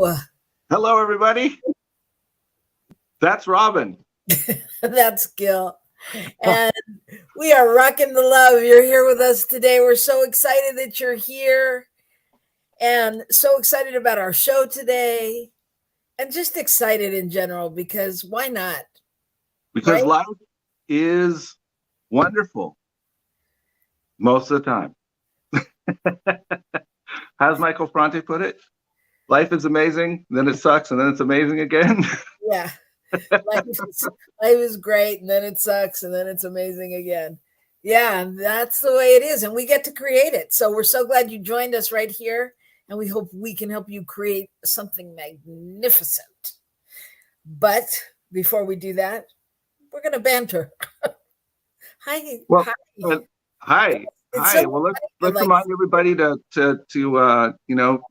Hello. Hello, everybody. That's Robyn. That's Gil. And we are Rockin the Love. You're here with us today. We're so excited that you're here and so excited about our show today and just excited in general because why not? Because Right? life is wonderful most of the time. How's Michael Franti put it? Life is amazing, then it sucks, and then it's amazing again. Yeah. life is great, and then it sucks, and then it's amazing again. Yeah, that's the way it is, and we get to create it. So we're so glad you joined us right here, and we hope we can help you create something magnificent. But before we do that, we're going to banter. Hi. Well, hi. Hi. It's Hi. so Well, let's like, remind everybody to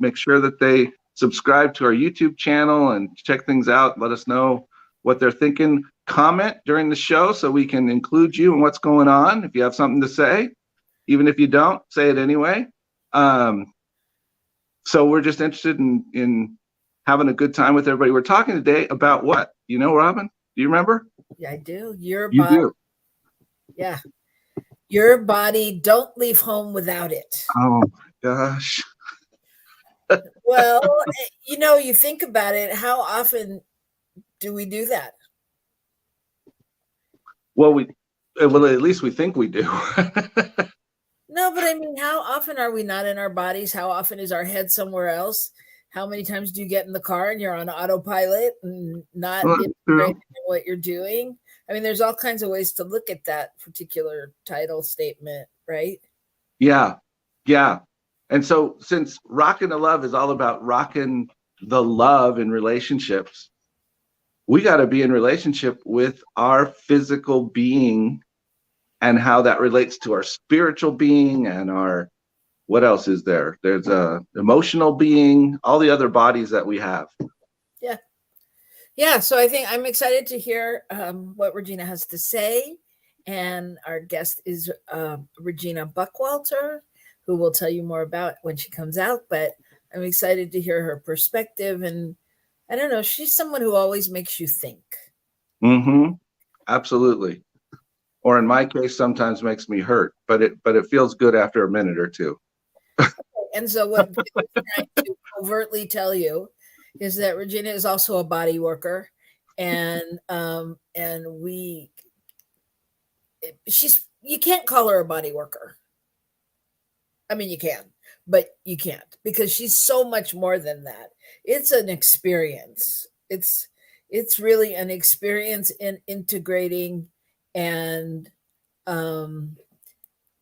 make sure that they subscribe to our YouTube channel and check things out. Let us know what they're thinking. Comment during the show so we can include you in what's going on. If you have something to say, even if you don't, say it anyway. So we're just interested in having a good time with everybody. We're talking today about what? You know, Robyn? Do you remember? Yeah, I do. Your You body. do. Yeah. Your body, don't leave home without it. Oh, gosh. Well, you think about it. How often do we do that? Well, at least we think we do. No, but I mean, how often are we not in our bodies? How often is our head somewhere else? How many times do you get in the car and you're on autopilot and not integrated in what you're doing? I mean, there's all kinds of ways to look at that particular title statement, right? Yeah. Yeah. And so since Rockin the Love is all about rocking the love in relationships, we got to be in relationship with our physical being and how that relates to our spiritual being and our, what else is there? There's a emotional being, all the other bodies that we have. Yeah. Yeah. So I think I'm excited to hear what Regina has to say. And our guest is Regina Buckwalter, who we'll tell you more about when she comes out. But I'm excited to hear her perspective. And I don't know, she's someone who always makes you think. Mm-hmm. Absolutely. Or in my case, sometimes makes me hurt, but it feels good after a minute or two. And so what we're trying to overtly tell you is that Regina is also a body worker, and you can't call her a body worker. I mean, you can, but you can't because she's so much more than that. It's an experience. It's really an experience in integrating and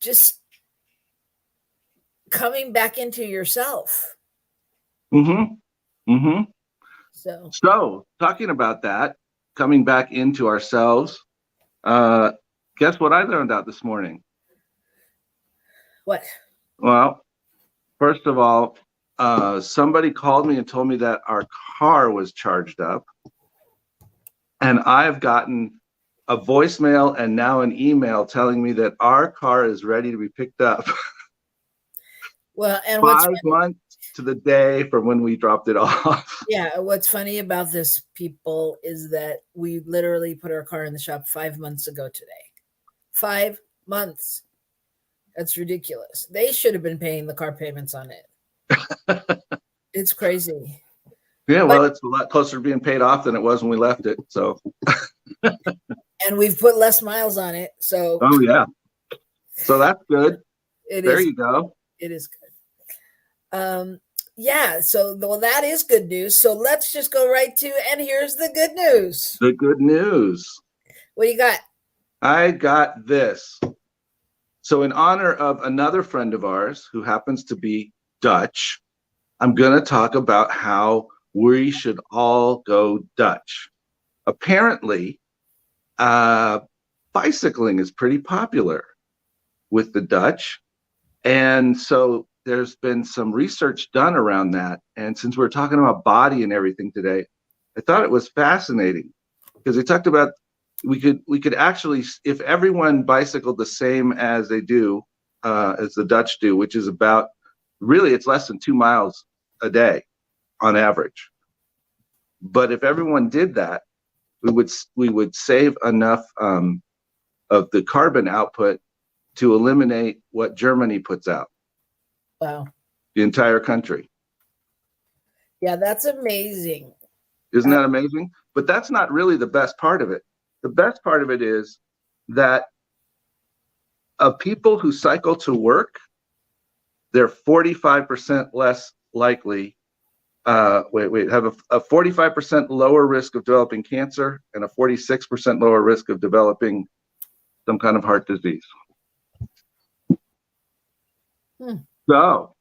just coming back into yourself. Mm-hmm. Mm-hmm. So talking about that, coming back into ourselves, guess what I learned out this morning? What? Well, first of all, somebody called me and told me that our car was charged up. And I've gotten a voicemail and now an email telling me that our car is ready to be picked up. Well, and 5 months to the day from when we dropped it off. Yeah, what's funny about this, people, is that we literally put our car in the shop 5 months ago today. 5 months. That's ridiculous. They should have been paying the car payments on it. It's crazy. Yeah, well, it's a lot closer to being paid off than it was when we left it. So, and we've put less miles on it. So, oh yeah, so that's good. There you go. It is good. Yeah. So, well, that is good news. So let's just go right to, and here's the good news. The good news. What do you got? I got this. So, in honor of another friend of ours who happens to be Dutch, I'm going to talk about how we should all go Dutch. Apparently, bicycling is pretty popular with the Dutch. And so there's been some research done around that. And since we're talking about body and everything today, I thought it was fascinating because we talked about we could actually, if everyone bicycled the same as they do, as the Dutch do, which is about, really, it's less than 2 miles a day on average. But if everyone did that, we would save enough of the carbon output to eliminate what Germany puts out. Wow. The entire country. Yeah, that's amazing. Isn't that amazing? But that's not really the best part of it. The best part of it is that of people who cycle to work, they're 45% less likely, have a 45% lower risk of developing cancer and a 46% lower risk of developing some kind of heart disease. So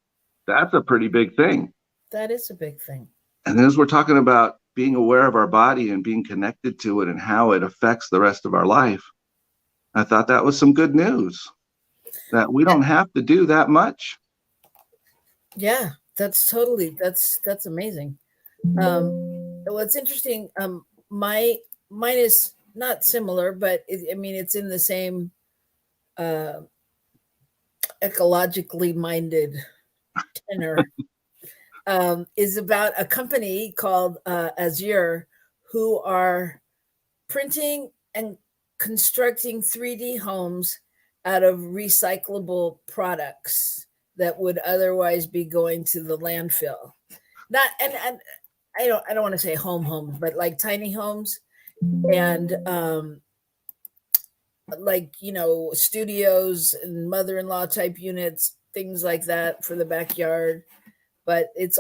that's a pretty big thing. That is a big thing. And as we're talking about being aware of our body and being connected to it and how it affects the rest of our life, I thought that was some good news, that we don't have to do that much. Yeah, that's amazing. What's interesting, mine is not similar, but it's in the same ecologically minded tenor. Is about a company called Azure, who are printing and constructing 3D homes out of recyclable products that would otherwise be going to the landfill. Not and I don't want to say homes, but like tiny homes and studios and mother-in-law type units, things like that for the backyard. But it's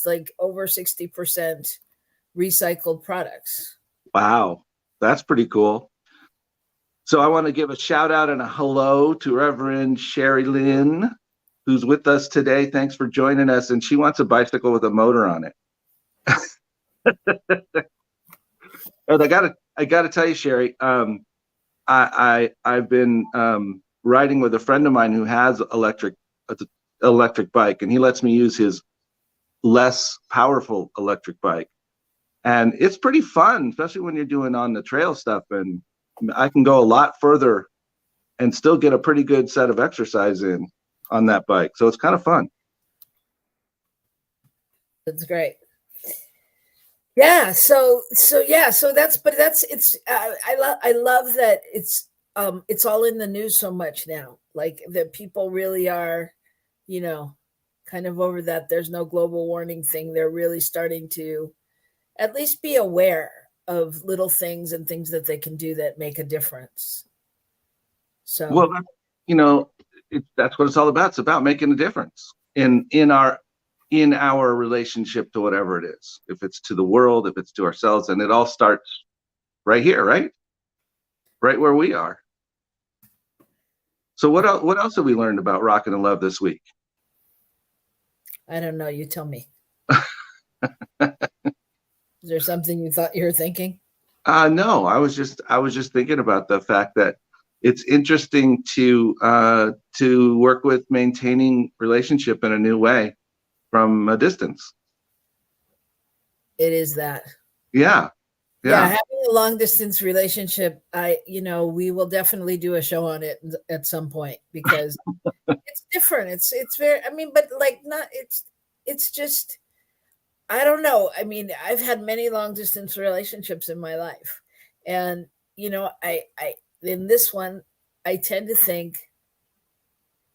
like over 60% recycled products. Wow, that's pretty cool. So I want to give a shout out and a hello to Reverend Sherry Lynn, who's with us today. Thanks for joining us. And she wants a bicycle with a motor on it. And I gotta tell you, Sherry, I've been riding with a friend of mine who has electric bike, and he lets me use his less powerful electric bike, and it's pretty fun, especially when you're doing on the trail stuff. And I can go a lot further and still get a pretty good set of exercise in on that bike, so it's kind of fun. That's great. Yeah, so I love that it's all in the news so much now, like that people really are kind of over that there's no global warming thing. They're really starting to at least be aware of little things and things that they can do that make a difference. So, well, that's what it's all about. It's about making a difference in our relationship to whatever it is. If it's to the world, if it's to ourselves, and it all starts right here, right where we are. So what else have we learned about Rockin the Love this week? I don't know. You tell me. Is there something you thought you were thinking? No, I was just thinking about the fact that it's interesting to work with maintaining relationship in a new way from a distance. It is that. Yeah. Having a long distance relationship, we will definitely do a show on it at some point, because it's different. It's very, but like not, it's just, I don't know. I've had many long distance relationships in my life, and I in this one, I tend to think,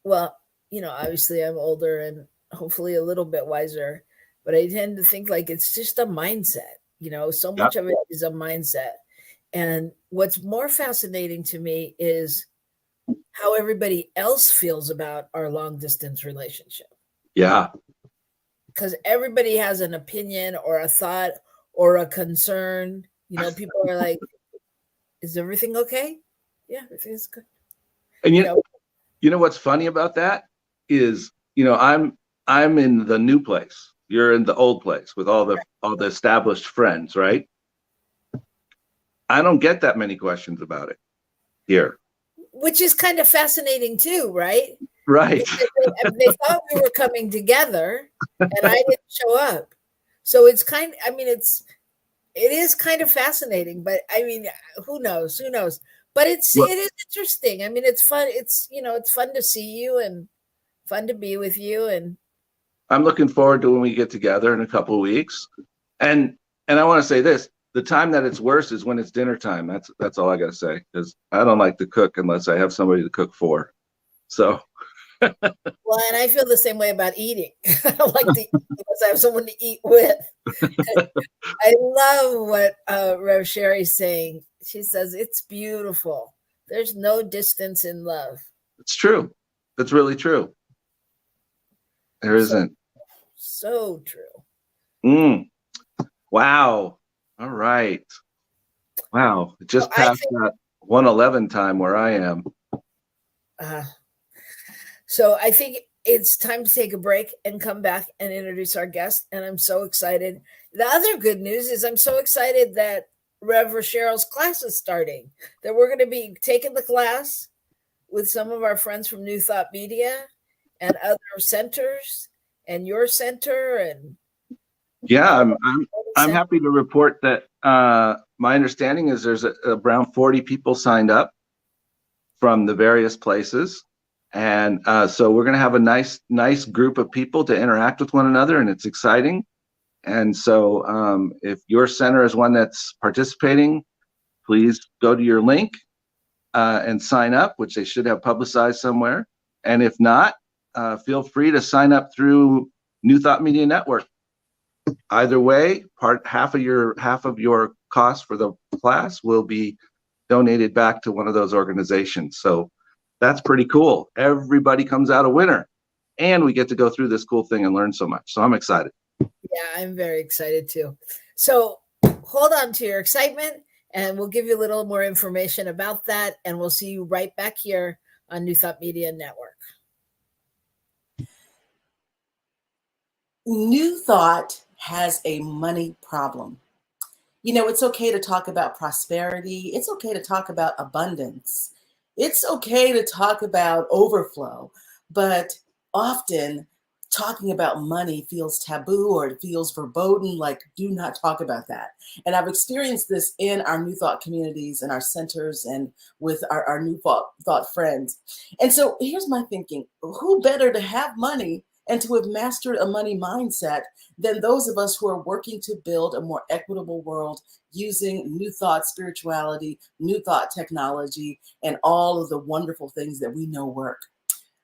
well, obviously I'm older and hopefully a little bit wiser, but I tend to think like it's just a mindset. So much of it is a mindset. And what's more fascinating to me is how everybody else feels about our long distance relationship. Yeah. Because everybody has an opinion or a thought or a concern. People are like, is everything okay? Yeah, everything's good. And you know what's funny about that is, I'm in the new place. You're in the old place with all the established friends, right? I don't get that many questions about it here. Which is kind of fascinating too, right? Right. They thought we were coming together and I didn't show up. So it's it is kind of fascinating, but who knows? But it is interesting. It's fun. It's fun to see you and fun to be with you. And I'm looking forward to when we get together in a couple of weeks. And And I want to say this: the time that it's worse is when it's dinner time. That's all I got to say, because I don't like to cook unless I have somebody to cook for. So. Well, and I feel the same way about eating. I don't like to eat because I have someone to eat with. I love what Rev Sherry's saying. She says, it's beautiful. There's no distance in love. It's true. It's really true. There isn't. So true. Wow. All right. Wow. It just passed that 1:11 time where I am. So I think it's time to take a break and come back and introduce our guest. And I'm so excited. The other good news is I'm so excited that Rev Rochelle's class is starting, that we're going to be taking the class with some of our friends from New Thought Media and other centers and your center. And yeah, I'm happy to report that my understanding is there's around 40 people signed up from the various places. And so we're going to have a nice group of people to interact with one another, and it's exciting. And so if your center is one that's participating, please go to your link and sign up, which they should have publicized somewhere. And if not, feel free to sign up through New Thought Media Network. Either way, half of your cost for the class will be donated back to one of those organizations. So that's pretty cool. Everybody comes out a winner, and we get to go through this cool thing and learn so much. So I'm excited. Yeah, I'm very excited too. So hold on to your excitement, and we'll give you a little more information about that. And we'll see you right back here on New Thought Media Network. New Thought has a money problem. You know, it's okay to talk about prosperity. It's okay to talk about abundance. It's okay to talk about overflow, but often talking about money feels taboo, or it feels verboten, like do not talk about that. And I've experienced this in our New Thought communities and our centers and with our New Thought friends. And so here's my thinking: who better to have money and to have mastered a money mindset than those of us who are working to build a more equitable world using New Thought spirituality, New Thought technology, and all of the wonderful things that we know work.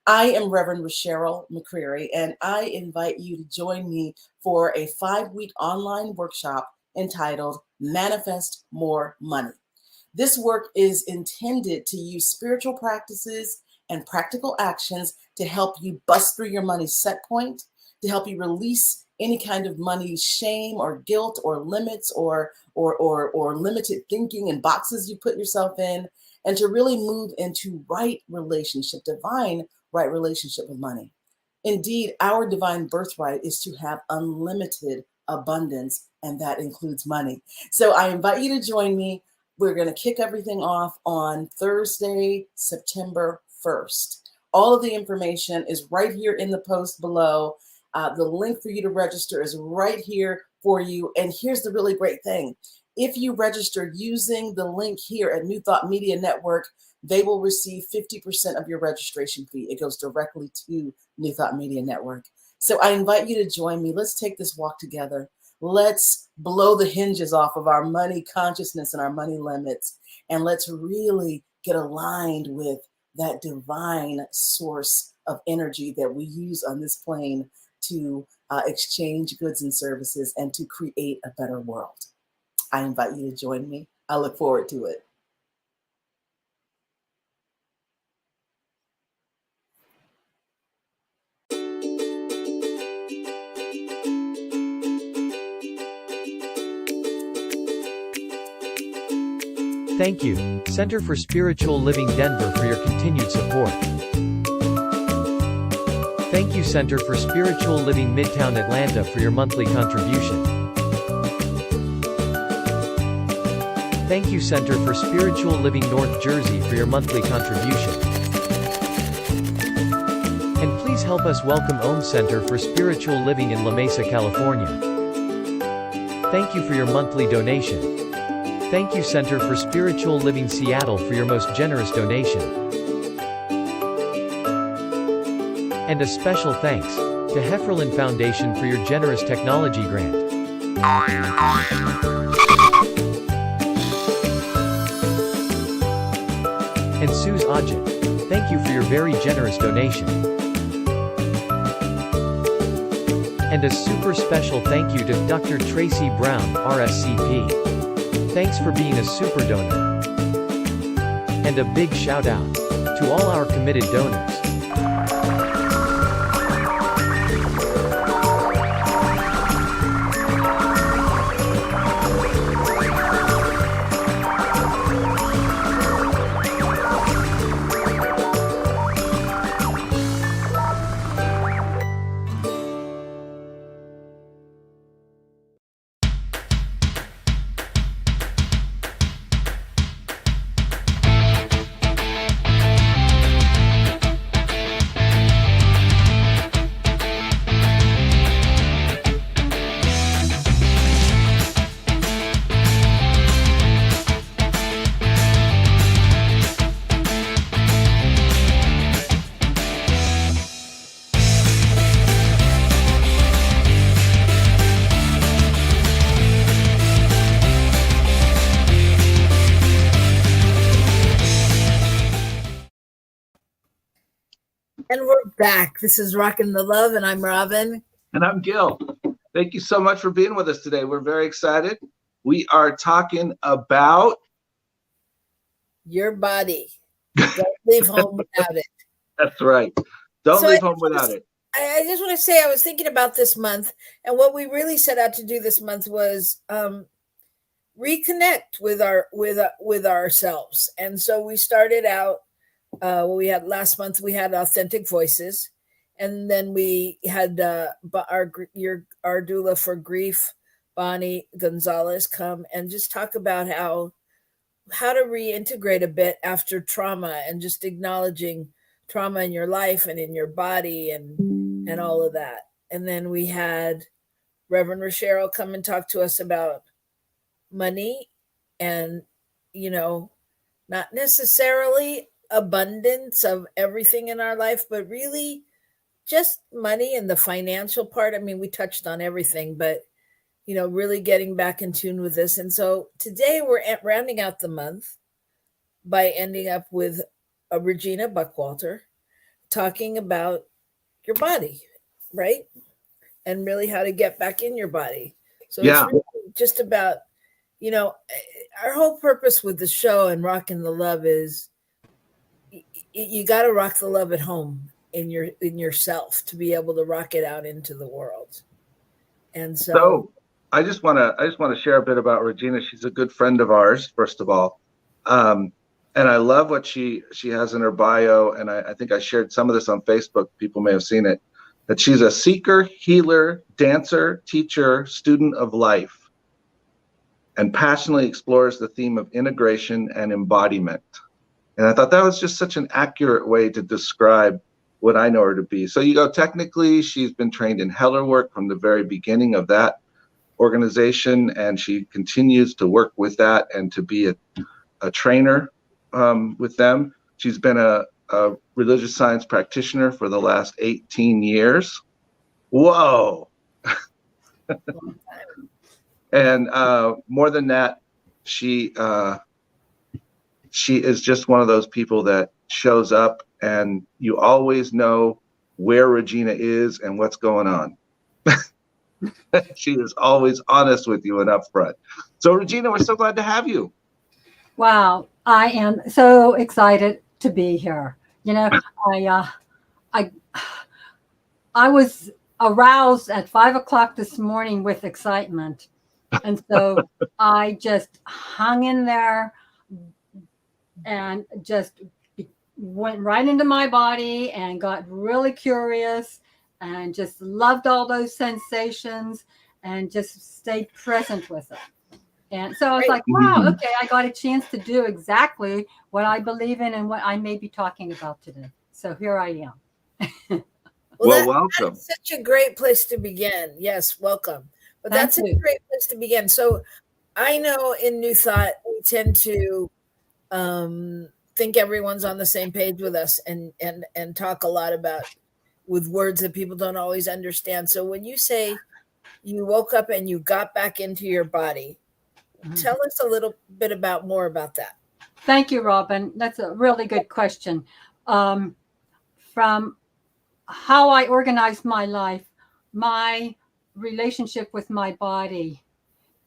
I am Reverend Rochelle McCreary, and I invite you to join me for a 5-week online workshop entitled Manifest More Money. This work is intended to use spiritual practices and practical actions to help you bust through your money set point, to help you release any kind of money shame or guilt or limits or limited thinking and boxes you put yourself in, and to really move into right relationship, divine right relationship with money. Indeed, our divine birthright is to have unlimited abundance, and that includes money. So I invite you to join me. We're going to kick everything off on Thursday, September 1st. All of the information is right here in the post below. The link for you to register is right here for you. And here's the really great thing. If you register using the link here at New Thought Media Network, they will receive 50% of your registration fee. It goes directly to New Thought Media Network. So I invite you to join me. Let's take this walk together. Let's blow the hinges off of our money consciousness and our money limits. And let's really get aligned with that divine source of energy that we use on this plane to exchange goods and services and to create a better world. I invite you to join me. I look forward to it. Thank you, Center for Spiritual Living Denver, for your continued support. Thank you, Center for Spiritual Living Midtown Atlanta, for your monthly contribution. Thank you, Center for Spiritual Living North Jersey, for your monthly contribution. And please help us welcome Om Center for Spiritual Living in La Mesa, California. Thank you for your monthly donation. Thank you, Center for Spiritual Living Seattle, for your most generous donation. And a special thanks to Hefferlin Foundation for your generous technology grant. And Suze Ajit, thank you for your very generous donation. And a super special thank you to Dr. Tracy Brown, RSCP. Thanks for being a super donor. And a big shout out to all our committed donors. And we're back. This is Rockin the Love, and I'm Robyn. And I'm Gil. Thank you so much for being with us today. We're very excited. We are talking about your body. Don't leave home without it. That's right. Don't leave home without it. I just want to say I was thinking about this month, and what we really set out to do this month was reconnect with ourselves. And so we started out. We had last month. We had authentic voices, and then we had our doula for grief, Bonnie Gonzalez, come and just talk about how to reintegrate a bit after trauma, and just acknowledging trauma in your life and in your body and all of that. And then we had Reverend Rochelle come and talk to us about money, and not necessarily abundance of everything in our life, but really just money and the financial part. I mean, we touched on everything, but really getting back in tune with this. And so today we're rounding out the month by ending up with a Regina Buckwalter talking about your body, right? And really how to get back in your body. So It's really just about, our whole purpose with the show and Rockin the Love is you got to rock the love at home in yourself to be able to rock it out into the world. And so I just want to share a bit about Regina. She's a good friend of ours, first of all. And I love what she has in her bio. And I think I shared some of this on Facebook. People may have seen it, that she's a seeker, healer, dancer, teacher, student of life, and passionately explores the theme of integration and embodiment. And I thought that was just such an accurate way to describe what I know her to be. So technically, she's been trained in Heller work from the very beginning of that organization, and she continues to work with that and to be a trainer with them. She's been a religious science practitioner for the last 18 years. Whoa. And more than that, she is just one of those people that shows up and you always know where Regina is and what's going on. She is always honest with you and upfront. So Regina, we're so glad to have you. Wow, I am so excited to be here. I was aroused at 5 o'clock this morning with excitement. And so I just hung in there and just went right into my body and got really curious and just loved all those sensations and just stayed present with it. And so I was like, wow, okay, I got a chance to do exactly what I believe in and what I may be talking about today. So here I am. Well, welcome. That's such a great place to begin. Yes, welcome. But that's a great place to begin. So I know in New Thought, we tend to think everyone's on the same page with us and talk a lot about with words that people don't always understand. So when you say you woke up and you got back into your body. Tell us a little bit more about that. Thank you, Robyn. That's a really good question. From how I organize my life, my relationship with my body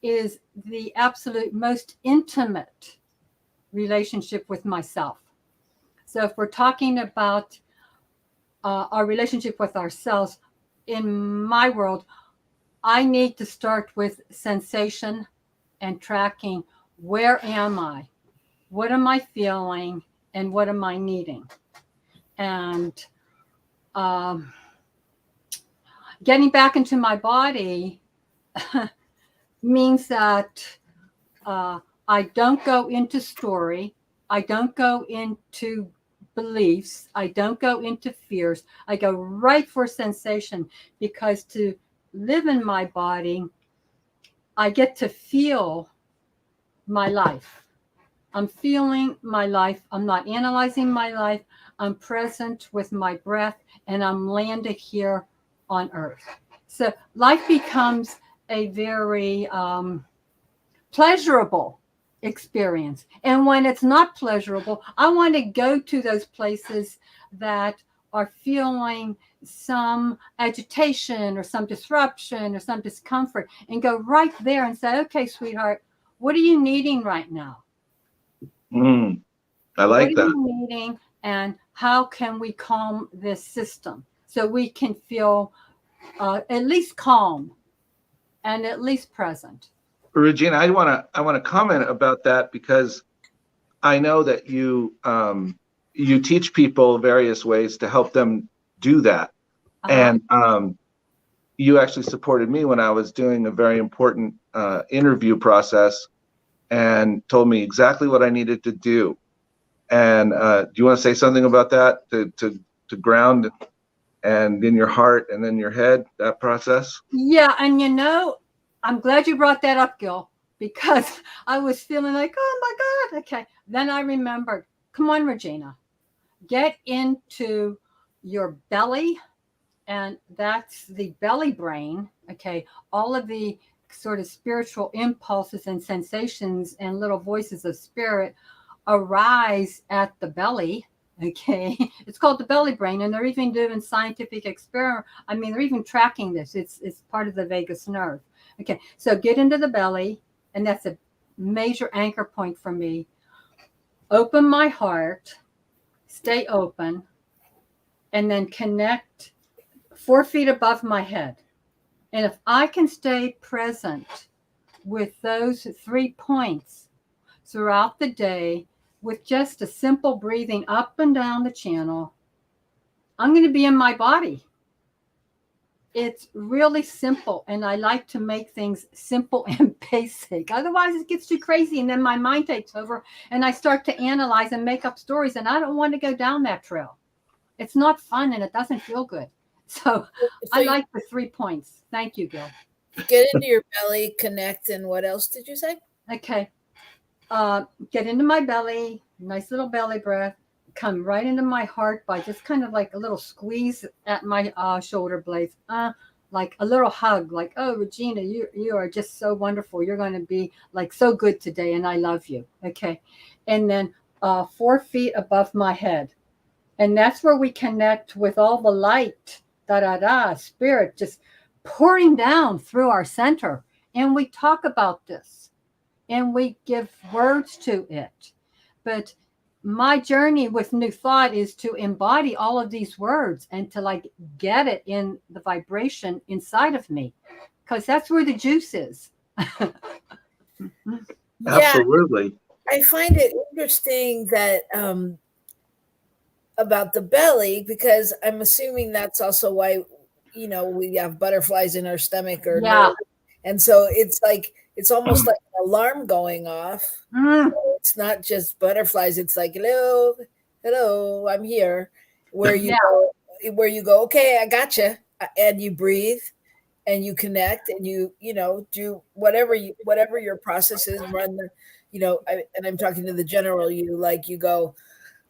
is the absolute most intimate relationship with myself. So if we're talking about our relationship with ourselves, in my world, I need to start with sensation and tracking. Where am I? What am I feeling? And what am I needing? And getting back into my body means that I don't go into story. I don't go into beliefs. I don't go into fears. I go right for sensation, because to live in my body, I get to feel my life. I'm feeling my life. I'm not analyzing my life. I'm present with my breath, and I'm landed here on earth. So life becomes a very pleasurable experience. And when it's not pleasurable, I want to go to those places that are feeling some agitation or some disruption or some discomfort, and go right there and say, okay, sweetheart, what are you needing right now? I like that. What are you needing, and how can we calm this system so we can feel at least calm and at least present? Regina, I want to comment about that, because I know that you teach people various ways to help them do that. And you actually supported me when I was doing a very important interview process, and told me exactly what I needed to do. And do you want to say something about that, to ground and in your heart and then your head, that process? Yeah, and I'm glad you brought that up, Gil, because I was feeling like, oh my God, okay. Then I remembered, come on, Regina, get into your belly, and that's the belly brain, okay? All of the sort of spiritual impulses and sensations and little voices of spirit arise at the belly, okay? It's called the belly brain, and they're even doing scientific experiment. I mean, they're even tracking this. It's part of the vagus nerve. Okay, so get into the belly, and that's a major anchor point for me. Open my heart, stay open, and then connect 4 feet above my head. And if I can stay present with those 3 points throughout the day, with just a simple breathing up and down the channel, I'm going to be in my body. It's really simple, and I like to make things simple and basic. Otherwise, it gets too crazy, and then my mind takes over, and I start to analyze and make up stories, and I don't want to go down that trail. It's not fun, and it doesn't feel good. So I like the 3 points. Thank you, Gil. Get into your belly, connect, and what else did you say? Okay. Get into my belly, nice little belly breath. Come right into my heart by just kind of like a little squeeze at my shoulder blades, like a little hug, like, oh, Regina, you are just so wonderful. You're going to be like so good today, and I love you. Okay. And then 4 feet above my head. And that's where we connect with all the light, spirit just pouring down through our center. And we talk about this, and we give words to it. But my journey with New Thought is to embody all of these words and to like get it in the vibration inside of me, because that's where the juice is. Absolutely. I find it interesting that about the belly, because I'm assuming that's also why, we have butterflies in our stomach, or and so it's like, it's almost like an alarm going off. It's not just butterflies. It's like, hello, I'm here. Where you go, okay, I gotcha. And you breathe, and you connect, and you do whatever your process is. Run the, and I'm talking to the general you, like, you go,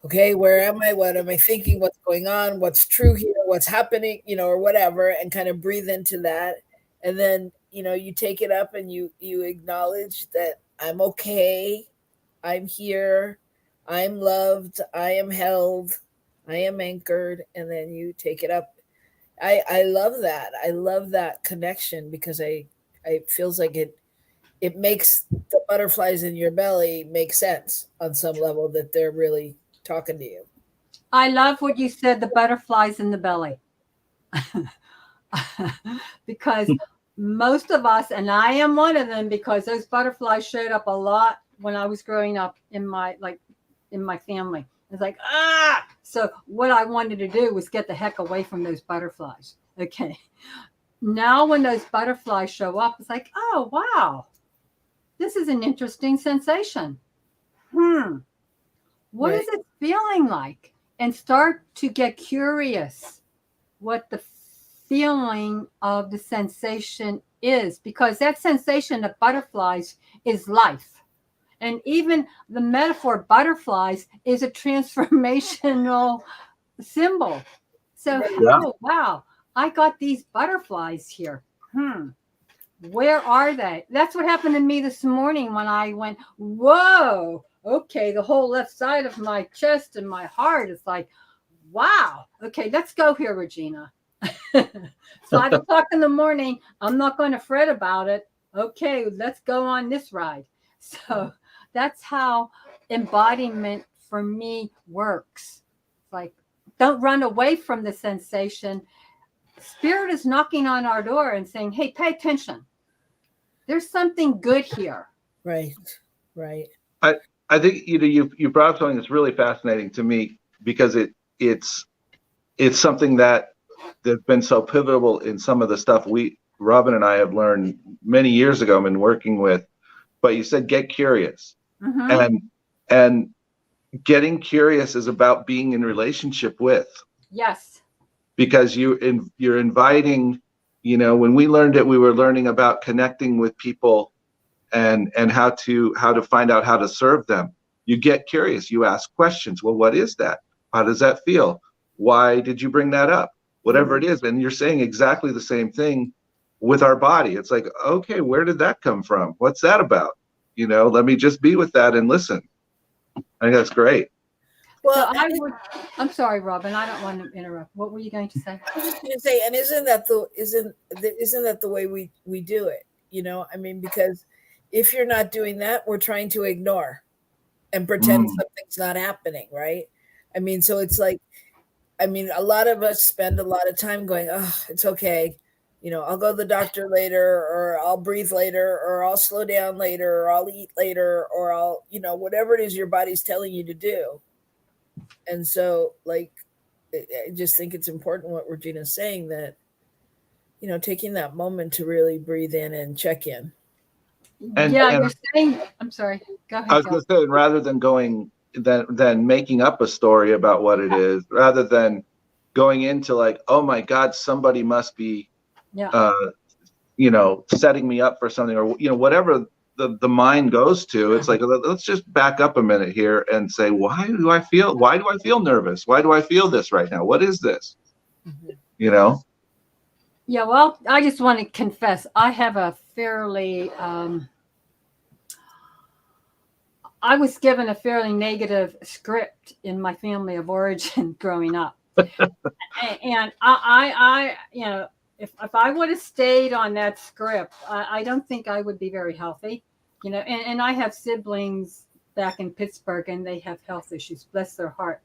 okay, where am I? What am I thinking? What's going on? What's true here? What's happening? Or whatever, and kind of breathe into that. And then, you take it up and you acknowledge that I'm okay. I'm here. I'm loved. I am held. I am anchored. And then you take it up. I love that. I love that connection because I feels like it makes the butterflies in your belly make sense on some level that they're really talking to you. I love what you said, the butterflies in the belly. Because most of us, and I am one of them, because those butterflies showed up a lot when I was growing up in my family. It's like, so what I wanted to do was get the heck away from those butterflies. Okay. Now when those butterflies show up, it's like, oh, wow, this is an interesting sensation. What is it feeling like? And start to get curious what the feeling of the sensation is, because that sensation of butterflies is life. And even the metaphor butterflies is a transformational symbol. So, oh, wow, I got these butterflies here. Where are they? That's what happened to me this morning when I went, whoa, okay, the whole left side of my chest and my heart is like, wow, okay, let's go here, Regina. 5 o'clock in the morning, I'm not going to fret about it. Okay, let's go on this ride. So that's how embodiment for me works. It's like, don't run away from the sensation. Spirit is knocking on our door and saying, hey, pay attention. There's something good here. Right. I think you brought up something that's really fascinating to me, because it's something that's been so pivotal in some of the stuff Robyn and I have learned many years ago and been working with. But you said get curious, and getting curious is about being in relationship with. Yes. Because you're inviting, when we learned it, we were learning about connecting with people and how to find out how to serve them. You get curious, you ask questions. Well, what is that? How does that feel? Why did you bring that up? Whatever it is. And you're saying exactly the same thing with our body. It's like, okay, where did that come from? What's that about? Let me just be with that and listen. I think that's great. Well, so I'm sorry, Robyn, I don't want to interrupt. What were you going to say? I was just going to say, and isn't that the way we do it? I mean, because if you're not doing that, we're trying to ignore and pretend something's not happening, right? I mean, so it's like, a lot of us spend a lot of time going, oh, it's okay. I'll go to the doctor later, or I'll breathe later, or I'll slow down later, or I'll eat later, or I'll, whatever it is your body's telling you to do. And so, like, I just think it's important what Regina's saying, that, taking that moment to really breathe in and check in. You're saying, I'm sorry, go ahead. I was going to say, rather than than making up a story about what it is, rather than going into like, oh my God, somebody must be, setting me up for something, or, whatever the mind goes to. It's like, let's just back up a minute here and say, why do I feel nervous? Why do I feel this right now? What is this? Yeah, well, I just want to confess, I have a fairly, I was given a fairly negative script in my family of origin growing up. And I if I would have stayed on that script, I don't think I would be very healthy, and I have siblings back in Pittsburgh, and they have health issues, bless their heart,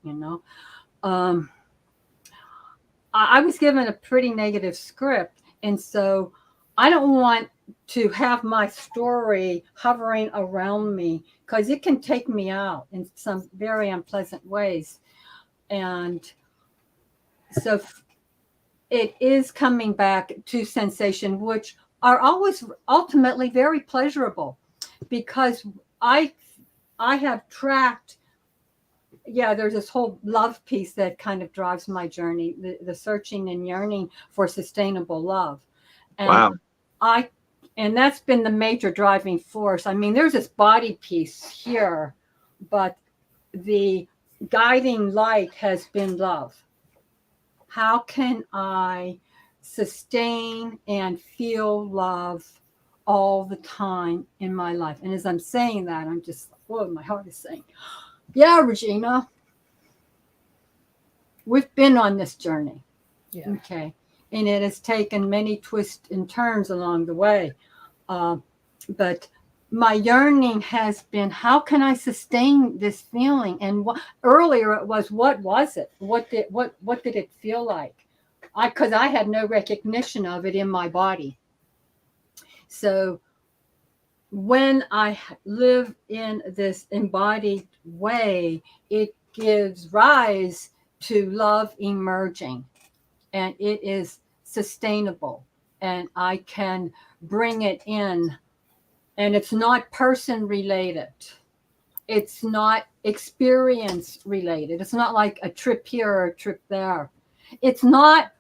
I was given a pretty negative script. And so I don't want to have my story hovering around me, because it can take me out in some very unpleasant ways. And so it is coming back to sensation, which are always ultimately very pleasurable, because I have tracked, there's this whole love piece that kind of drives my journey, the searching and yearning for sustainable love. And wow. And that's been the major driving force. I mean, there's this body piece here, but the guiding light has been love. How can I sustain and feel love all the time in my life. And as I'm saying that, I'm just, whoa, my heart is saying, yeah, Regina, we've been on this journey. Yeah. Okay. And it has taken many twists and turns along the way. But my yearning has been, how can I sustain this feeling? And earlier it was, what was it? What did it feel like? Because I had no recognition of it in my body. So when I live in this embodied way, it gives rise to love emerging, and it is sustainable, and I can bring it in, and it's not person related. It's not experience related. It's not like a trip here or a trip there. It's not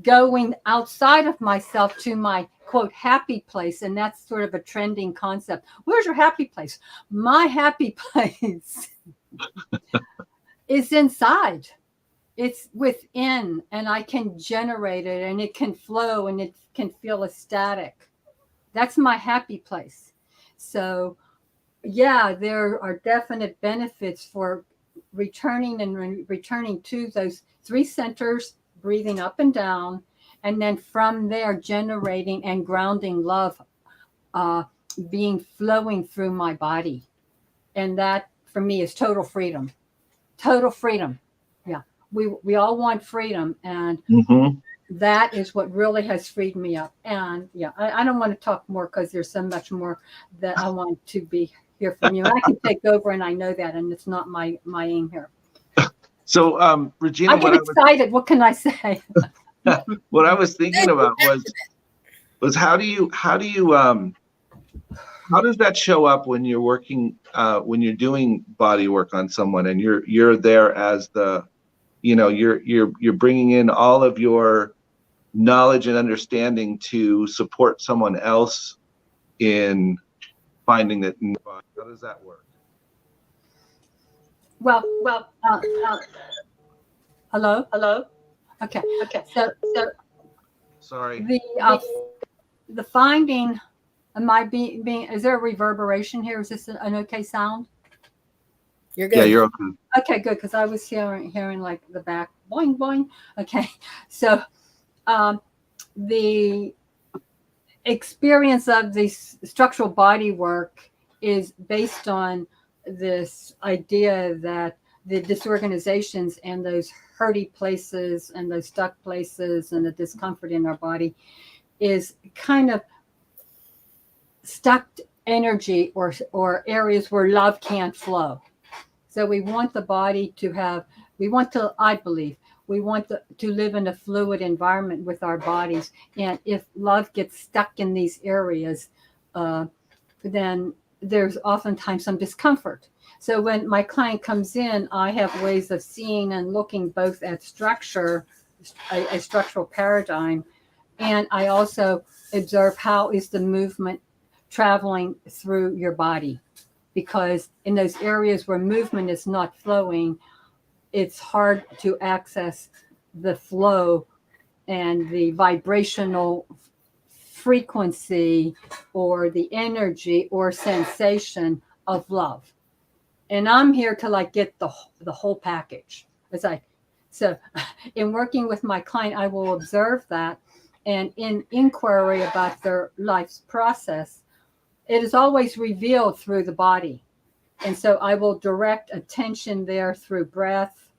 going outside of myself to my quote happy place, and that's sort of a trending concept. Where's your happy place? My happy place is inside. It's within, and I can generate it, and it can flow, and it can feel ecstatic. That's my happy place. So yeah, there are definite benefits for returning and returning to those 3 centers, breathing up and down, and then from there generating and grounding love being flowing through my body. And that for me is total freedom. Total freedom. Yeah. We all want freedom, and that is what really has freed me up. And yeah, I don't want to talk more because there's so much more that I want to hear from you. I can take over, and I know that, and it's not my aim here. So, Regina, I get excited. What can I say? What I was thinking about was how does that show up when you're working, when you're doing body work on someone, and you're there as the, you're bringing in all of your knowledge and understanding to support someone else in finding that in the body. How does that work? Well. Hello. Okay. So Sorry. The finding, am I being? Is there a reverberation here? Is this an okay sound? You're good. Yeah, you're okay. Okay, good, because I was hearing like the back boing boing. Okay, so the experience of the structural body work is based on this idea that the disorganizations and those hurty places and those stuck places and the discomfort in our body is kind of stuck energy or areas where love can't flow. So we want the body to have, I believe, we want to live in a fluid environment with our bodies. And if love gets stuck in these areas, then there's oftentimes some discomfort. So when my client comes in, I have ways of seeing and looking both at structure, a structural paradigm, and I also observe how is the movement traveling through your body. Because in those areas where movement is not flowing, it's hard to access the flow and the vibrational frequency or the energy or sensation of love. And I'm here to like get the whole package. So in working with my client, I will observe that, and in inquiry about their life's process, it is always revealed through the body. And so I will direct attention there through breath,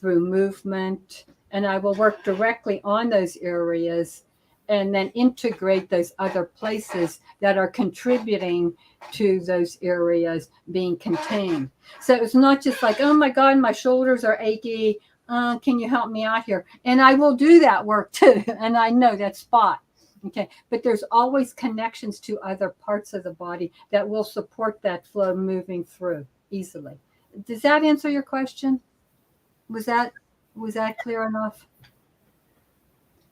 through movement, and I will work directly on those areas and then integrate those other places that are contributing to those areas being contained. So it's not just like, oh my God, my shoulders are achy. Can you help me out here? And I will do that work too. And I know that spot. Okay. But there's always connections to other parts of the body that will support that flow moving through easily. Does that answer your question? Was that clear enough?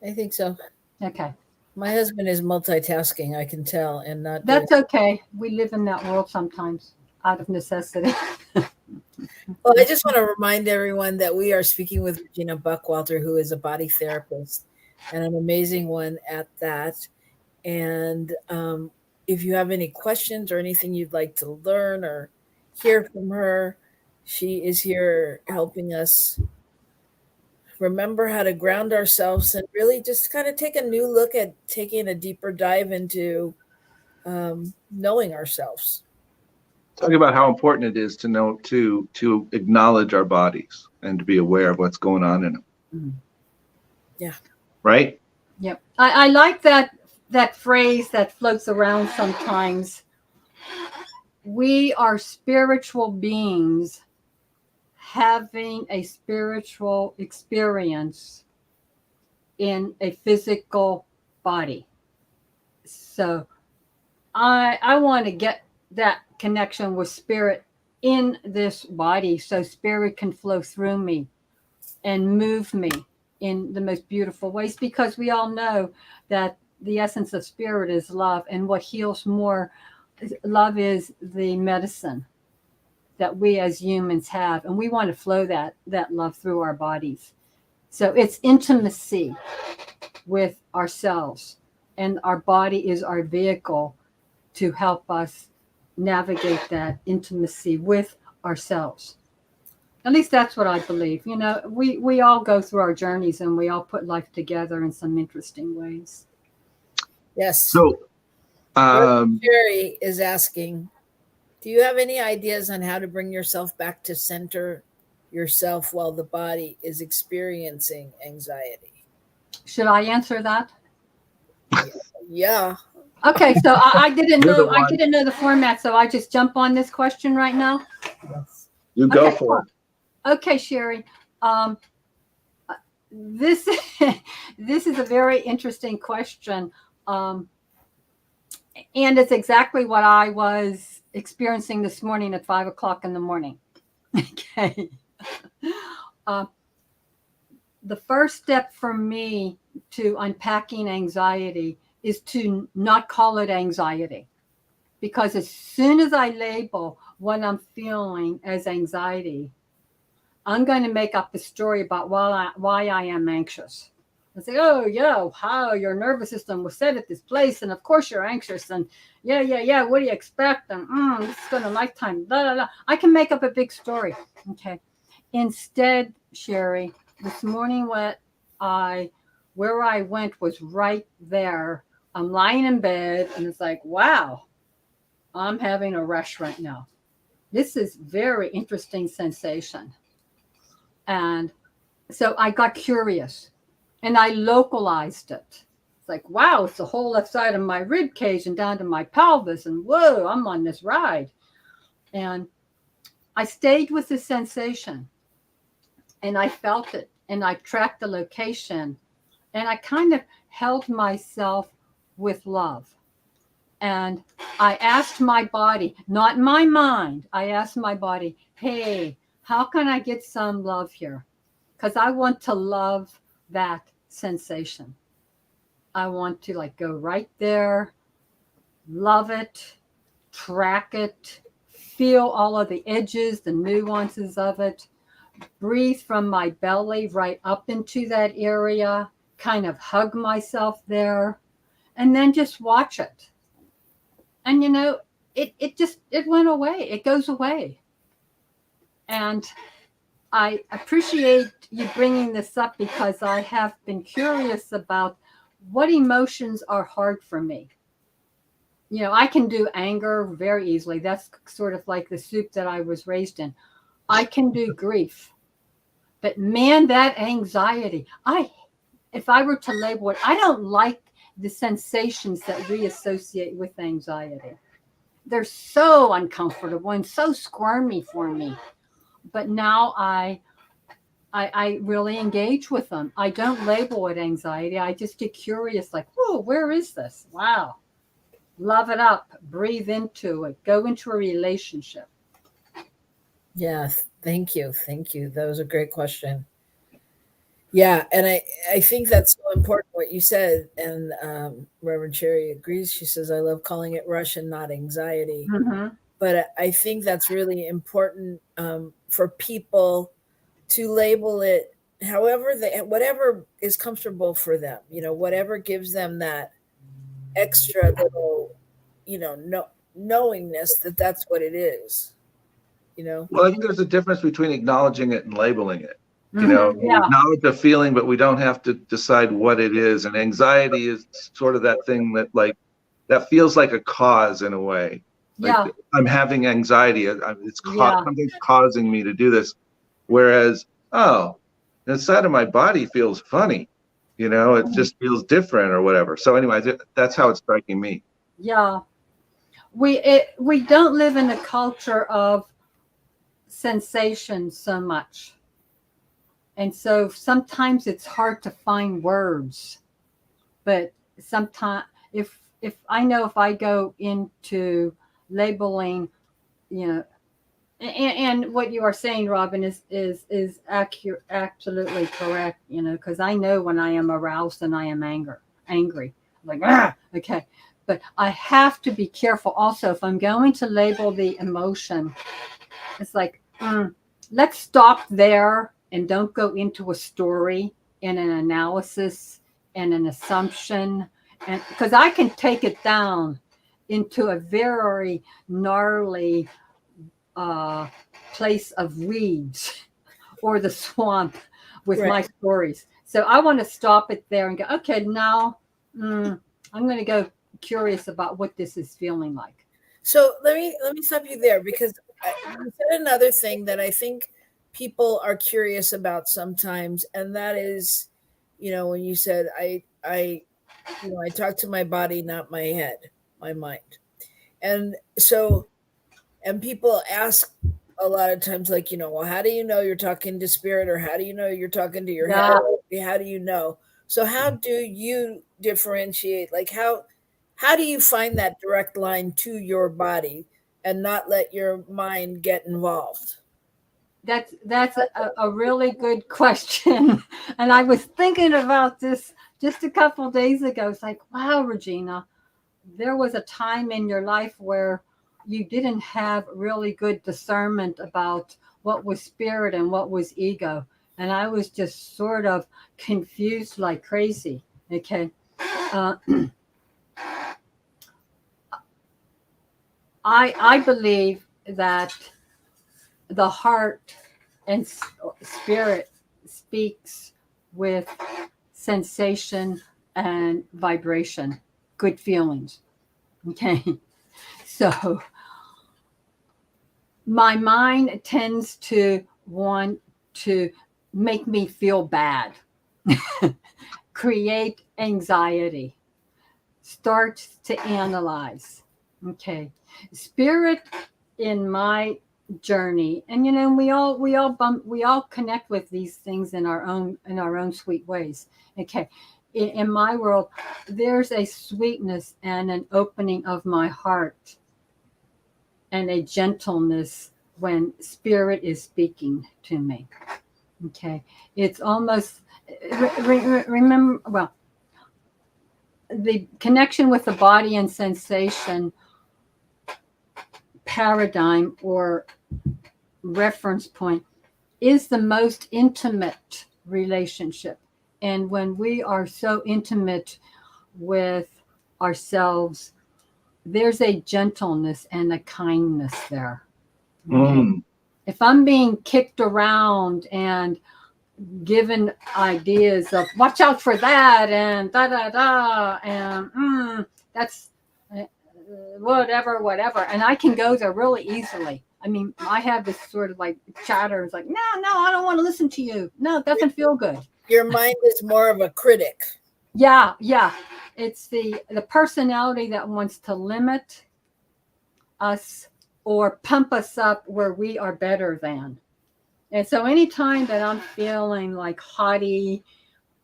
I think so. Okay. My husband is multitasking, I can tell, and not. That's okay. We live in that world sometimes out of necessity. Well, I just want to remind everyone that we are speaking with Regina Buckwalter, who is a body therapist. and an amazing one at that. And if you have any questions or anything you'd like to learn or hear from her, she is here helping us remember how to ground ourselves and really just kind of take a new look at taking a deeper dive into knowing ourselves. Talking about how important it is to know to acknowledge our bodies and to be aware of what's going on in them. Yeah. Right? Yep. I like that phrase that floats around sometimes. We are spiritual beings having a spiritual experience in a physical body. So I want to get that connection with spirit in this body so spirit can flow through me and move me in the most beautiful ways, because we all know that the essence of spirit is love, and what heals more, love is the medicine that we as humans have, and we want to flow that love through our bodies. So it's intimacy with ourselves, and our body is our vehicle to help us navigate that intimacy with ourselves. At least that's what I believe. You know, we all go through our journeys and we all put life together in some interesting ways. Yes. So Jerry is asking, do you have any ideas on how to bring yourself back to center yourself while the body is experiencing anxiety? Should I answer that? Yeah. Okay, so I didn't You're the know I one. didn't know the format, so I just jump on this question right now. You go Okay, for it. Okay, Sherry. This this is a very interesting question, and it's exactly what I was experiencing this morning at 5 o'clock in the morning. Okay. The first step for me to unpacking anxiety is to not call it anxiety, because as soon as I label what I'm feeling as anxiety, I'm going to make up a story about why I am anxious. I say, oh, yeah, how your nervous system was set at this place, and of course you're anxious, and yeah, what do you expect? And this is going to lifetime, blah, blah, blah. I can make up a big story. Okay. Instead, Sherry, this morning where I went was right there. I'm lying in bed, and it's like, wow, I'm having a rush right now. This is very interesting sensation. And so I got curious and I localized it. It's like, wow, it's the whole left side of my rib cage and down to my pelvis. And whoa, I'm on this ride. And I stayed with the sensation and I felt it and I tracked the location and I kind of held myself with love. And I asked my body, not my mind, I asked my body, hey, how can I get some love here? Because I want to love that sensation. I want to like go right there, love it, track it, feel all of the edges, the nuances of it, breathe from my belly right up into that area, kind of hug myself there, and then just watch it. And, you know, it went away. It goes away. And I appreciate you bringing this up because I have been curious about what emotions are hard for me. You know, I can do anger very easily. That's sort of like the soup that I was raised in. I can do grief. But man, that anxiety, if I were to label it, I don't like the sensations that we associate with anxiety. They're so uncomfortable and so squirmy for me. But now I really engage with them. I don't label it anxiety. I just get curious, like, whoa, where is this? Wow. Love it up. Breathe into it. Go into a relationship. Yeah, thank you. That was a great question. Yeah, and I think that's so important what you said. And Reverend Cherry agrees. She says, I love calling it rush and not anxiety. Mm-hmm. But I think that's really important for people to label it however whatever is comfortable for them, whatever gives them that extra little, knowingness that that's what it is, Well, I think there's a difference between acknowledging it and labeling it. We Yeah. acknowledge the feeling, but we don't have to decide what it is. And anxiety is sort of that thing that feels like a cause in a way. Yeah. Like, I'm having anxiety. Something's causing me to do this. Whereas, inside of my body feels funny. It just feels different or whatever. So anyway, that's how it's striking me. Yeah. We don't live in a culture of sensation so much. And so sometimes it's hard to find words. But sometimes if I know if I go into labeling, and what you are saying, Robyn, is accurate, absolutely correct, because I know when I am aroused and I am angry, like, okay. But I have to be careful also if I'm going to label the emotion. It's like, let's stop there and don't go into a story and an analysis and an assumption, and because I can take it down into a very gnarly place of weeds or the swamp with my stories. So I want to stop it there and go, okay, now I'm going to go curious about what this is feeling like. So let me stop you there, because you said another thing that I think people are curious about sometimes, and that is, when you said I talk to my body, not my head, my mind. And so, and people ask a lot of times, like, well, how do you know you're talking to spirit, or how do you know you're talking to your head? How do you know? So how do you differentiate? Like, how do you find that direct line to your body and not let your mind get involved? That's a really good question. And I was thinking about this just a couple of days ago. It's like, wow, Regina, there was a time in your life where you didn't have really good discernment about what was spirit and what was ego. And I was just sort of confused like crazy. Okay. I believe that the heart and spirit speaks with sensation and vibration, good feelings. Okay. So my mind tends to want to make me feel bad, create anxiety, start to analyze. Okay. Spirit in my journey, and we all connect with these things in our own sweet ways. Okay. In my world, there's a sweetness and an opening of my heart and a gentleness when spirit is speaking to me. Okay. It's almost, remember, well, the connection with the body and sensation paradigm or reference point is the most intimate relationship. And when we are so intimate with ourselves, there's a gentleness and a kindness there. Okay? If I'm being kicked around and given ideas of watch out for that and da da da and that's whatever, and I can go there really easily. I mean, I have this sort of like chatter. It's like, no, I don't want to listen to you. No, it doesn't feel good. Your mind is more of a critic. Yeah. It's the personality that wants to limit us or pump us up where we are better than. And so anytime that I'm feeling like haughty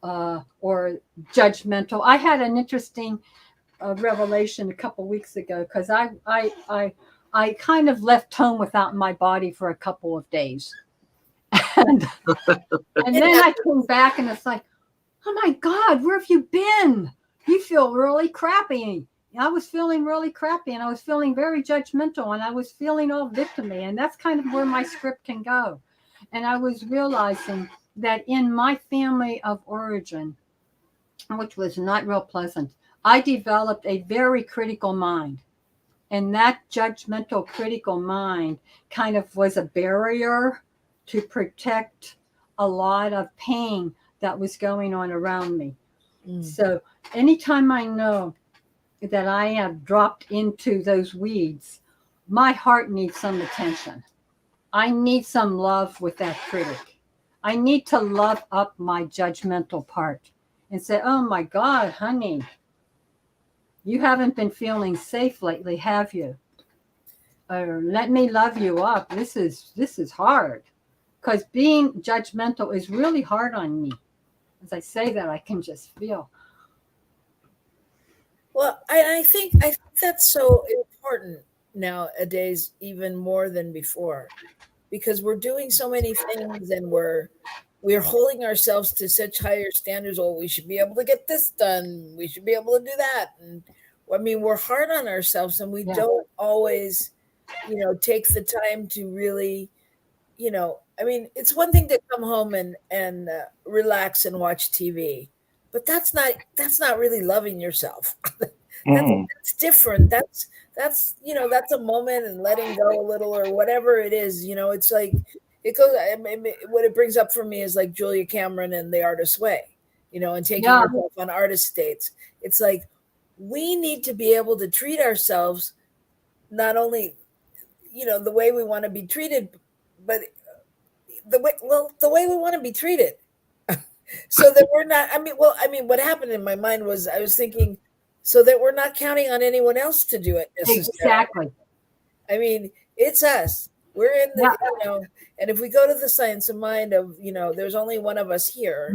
or judgmental, I had an interesting revelation a couple weeks ago, because I kind of left home without my body for a couple of days. And then I came back and it's like, oh my God, where have you been? You feel really crappy. I was feeling really crappy, and I was feeling very judgmental, and I was feeling all victim-y, and that's kind of where my script can go. And I was realizing that in my family of origin, which was not real pleasant, I developed a very critical mind. And that judgmental critical mind kind of was a barrier to protect a lot of pain that was going on around me. So anytime I know that I have dropped into those weeds, my heart needs some attention. I need some love with that critic. I need to love up my judgmental part and say, oh my God, honey, you haven't been feeling safe lately, have you? Or let me love you up. This is hard. Because being judgmental is really hard on me. As I say that, I can just feel. Well, I think that's so important nowadays, even more than before, because we're doing so many things and we're holding ourselves to such higher standards. Oh, we should be able to get this done. We should be able to do that. And I mean, we're hard on ourselves, and we don't always, take the time to really, I mean, it's one thing to come home and relax and watch TV, but that's not really loving yourself. That's different. That's that's a moment and letting go a little or whatever it is. It's like it goes. What it brings up for me is like Julia Cameron and The Artist's Way, and taking yourself on artist dates. It's like we need to be able to treat ourselves not only the way we want to be treated, but the way we want to be treated. So that we're not, what happened in my mind was I was thinking, so that we're not counting on anyone else to do it necessarily. Exactly. I mean, it's us. We're in the, and if we go to the science of mind of, there's only one of us here.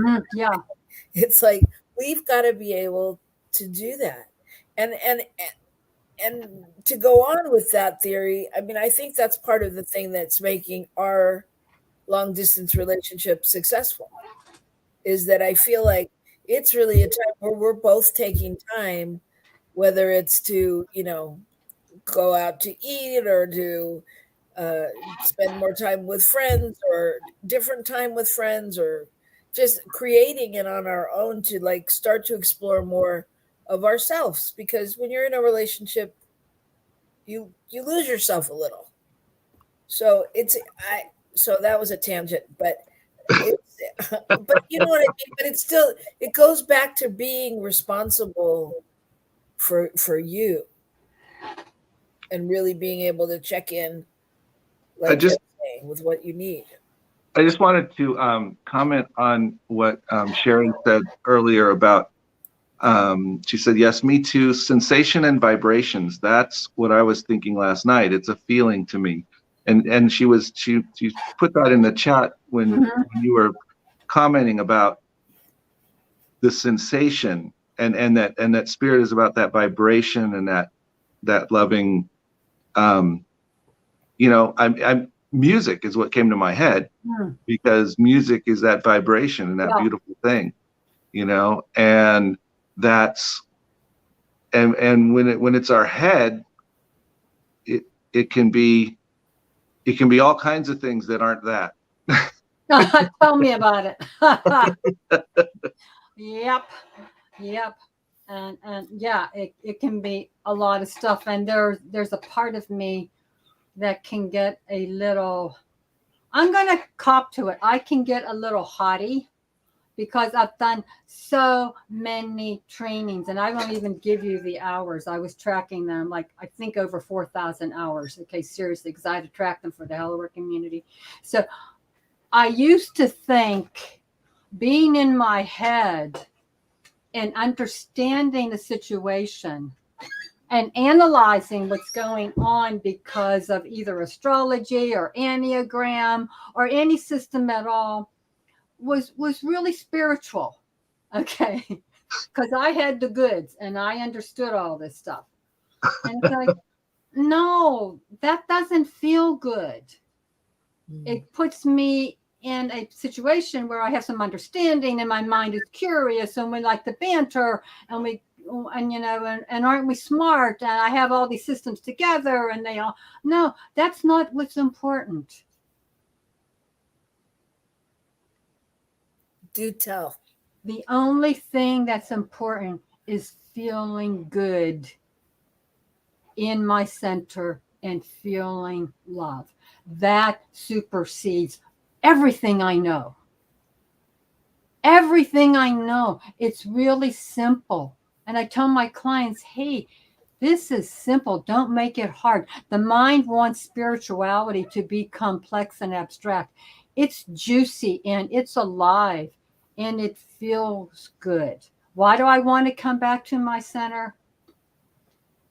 It's like, we've got to be able to do that. And to go on with that theory, I mean, I think that's part of the thing that's making our long distance relationship successful, is that I feel like it's really a time where we're both taking time, whether it's to, go out to eat or to spend more time with friends or different time with friends, or just creating it on our own to like start to explore more of ourselves. Because when you're in a relationship, you lose yourself a little. So so that was a tangent, but you know what I mean? But it's still, it goes back to being responsible for you and really being able to check in like you're saying, with what you need. I just wanted to comment on what Sharon said earlier about, she said, yes, me too, sensation and vibrations. That's what I was thinking last night. It's a feeling to me. And she put that in the chat when you were commenting about the sensation and that spirit is about that vibration and that loving, music is what came to my head, because music is that vibration and that beautiful thing, and that's, and when it's our head, it can be all kinds of things that aren't that. Tell me about it. Yep. And yeah, it can be a lot of stuff. And there's a part of me that can get a little, I'm going to cop to it. I can get a little haughty because I've done so many trainings, and I won't even give you the hours. I was tracking them, like I think over 4,000 hours. Okay, seriously, because I had to track them for the Hellower community. So I used to think, being in my head and understanding the situation and analyzing what's going on because of either astrology or Enneagram or any system at all, was really spiritual. Okay, because I had the goods and I understood all this stuff. And it's like, no, that doesn't feel good. It puts me in a situation where I have some understanding and my mind is curious and we like to banter and aren't we smart, and I have all these systems together, and no, that's not what's important. Do tell. The only thing that's important is feeling good in my center and feeling love. That supersedes everything I know. Everything I know. It's really simple. And I tell my clients, hey, this is simple. Don't make it hard. The mind wants spirituality to be complex and abstract. It's juicy and it's alive and it feels good. Why do I want to come back to my center?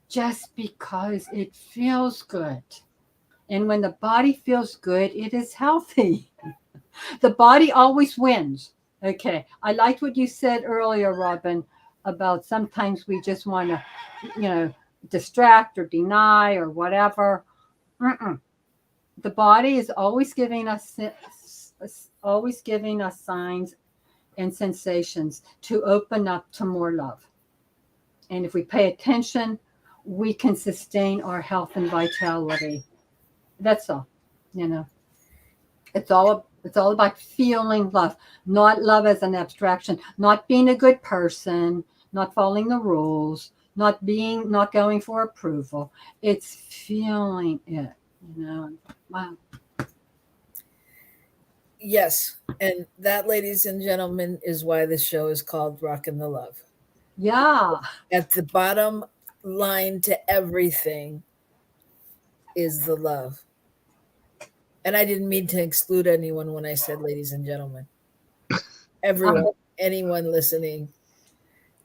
Just because it feels good. And when the body feels good, it is healthy. The body always wins. Okay. I liked what you said earlier, Robyn, about sometimes we just want to, distract or deny or whatever. The body is always giving us signs and sensations to open up to more love. And if we pay attention, we can sustain our health and vitality. That's all. It's all about feeling love, not love as an abstraction, not being a good person, not following the rules, not going for approval. It's feeling it, Wow. Yes. And that, ladies and gentlemen, is why this show is called Rockin the Love. Yeah. At the bottom line to everything is the love. And I didn't mean to exclude anyone when I said ladies and gentlemen. Everyone, anyone listening.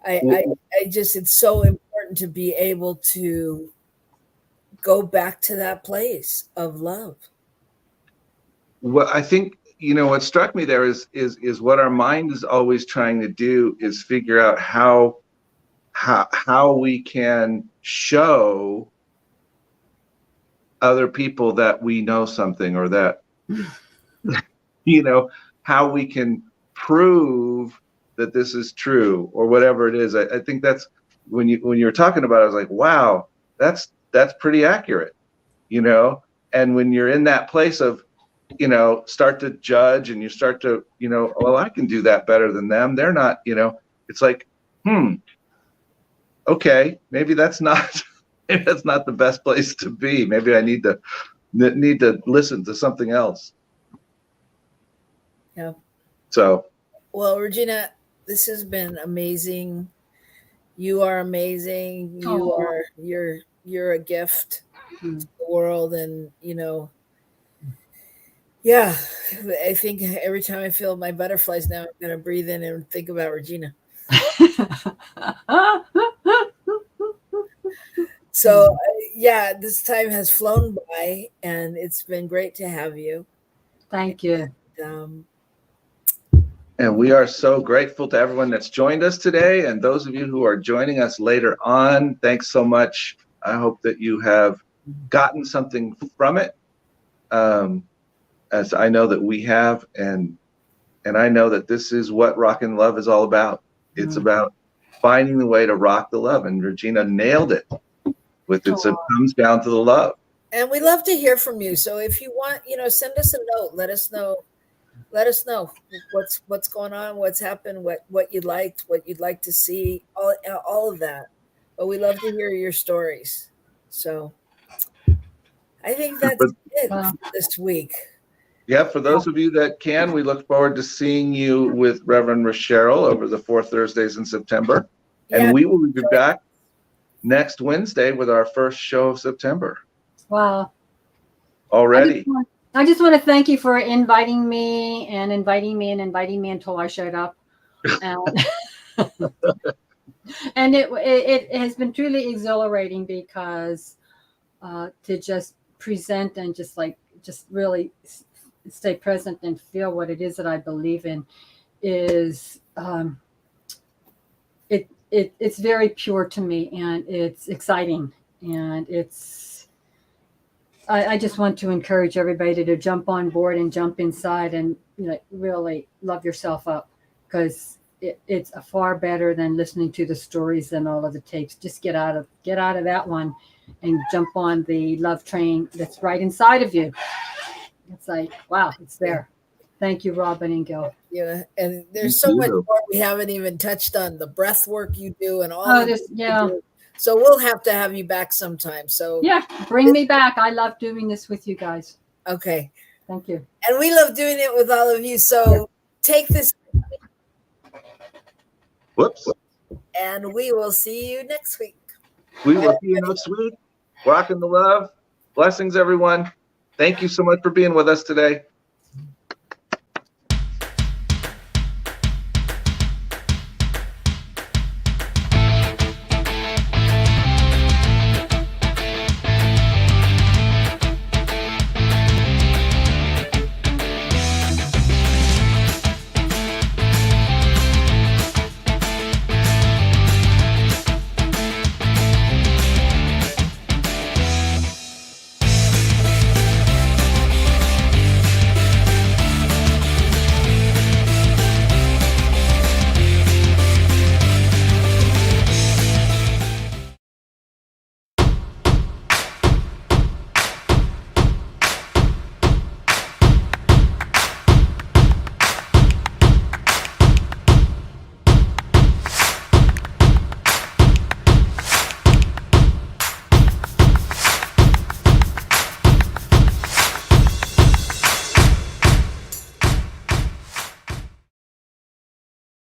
I just, it's so important to be able to go back to that place of love. Well, I think, what struck me there is what our mind is always trying to do is figure out how we can show other people that we know something, or that, how we can prove that this is true, or whatever it is. I think that's when you were talking about it, I was like, wow, that's pretty accurate, and when you're in that place of, start to judge, and you start to, well, I can do that better than them. They're not, it's like, okay, maybe that's not the best place to be. Maybe I need to listen to something else. Yeah. So, well, Regina, this has been amazing. You are amazing. You're a gift to the world, and yeah, I think every time I feel my butterflies now, I'm gonna breathe in and think about Regina. So yeah, this time has flown by, and it's been great to have you. Thank you. And we are so grateful to everyone that's joined us today, and those of you who are joining us later on. Thanks so much. I hope that you have gotten something from it, as I know that we have, and I know that this is what Rockin' Love is all about. It's about finding the way to rock the love, and Regina nailed it with it comes down to the love. And we love to hear from you. So if you want, send us a note. Let us know what's going on, what's happened, what you liked, what you'd like to see, all of that. But we love to hear your stories. So I think that's it for this week. Yeah, for those of you that can, we look forward to seeing you with Reverend Cheryl over the 4 Thursdays in September. And we will be back next Wednesday with our first show of September. Wow. Already. I just want to thank you for inviting me until I showed up. And it has been truly exhilarating, because to just present and just really stay present and feel what it is that I believe in is it's very pure to me, and it's exciting, and I just want to encourage everybody to jump on board and jump inside and really love yourself up, because it's far better than listening to the stories and all of the tapes. Just get out of that one and jump on the love train that's right inside of you. It's like, wow, it's there. Thank you, Robyn and Gil. Yeah, and there's You so much too. more we haven't even touched on, the breath work you do and all Oh, of this, it you yeah. do. So we'll have to have you back sometime. So Yeah, bring me back. I love doing this with you guys. okay. Thank you. And we love doing it with all of you. So take this, Whoops. and we will see you next week. We will see you next week. Rockin the Love. Blessings, everyone. Thank you so much for being with us today.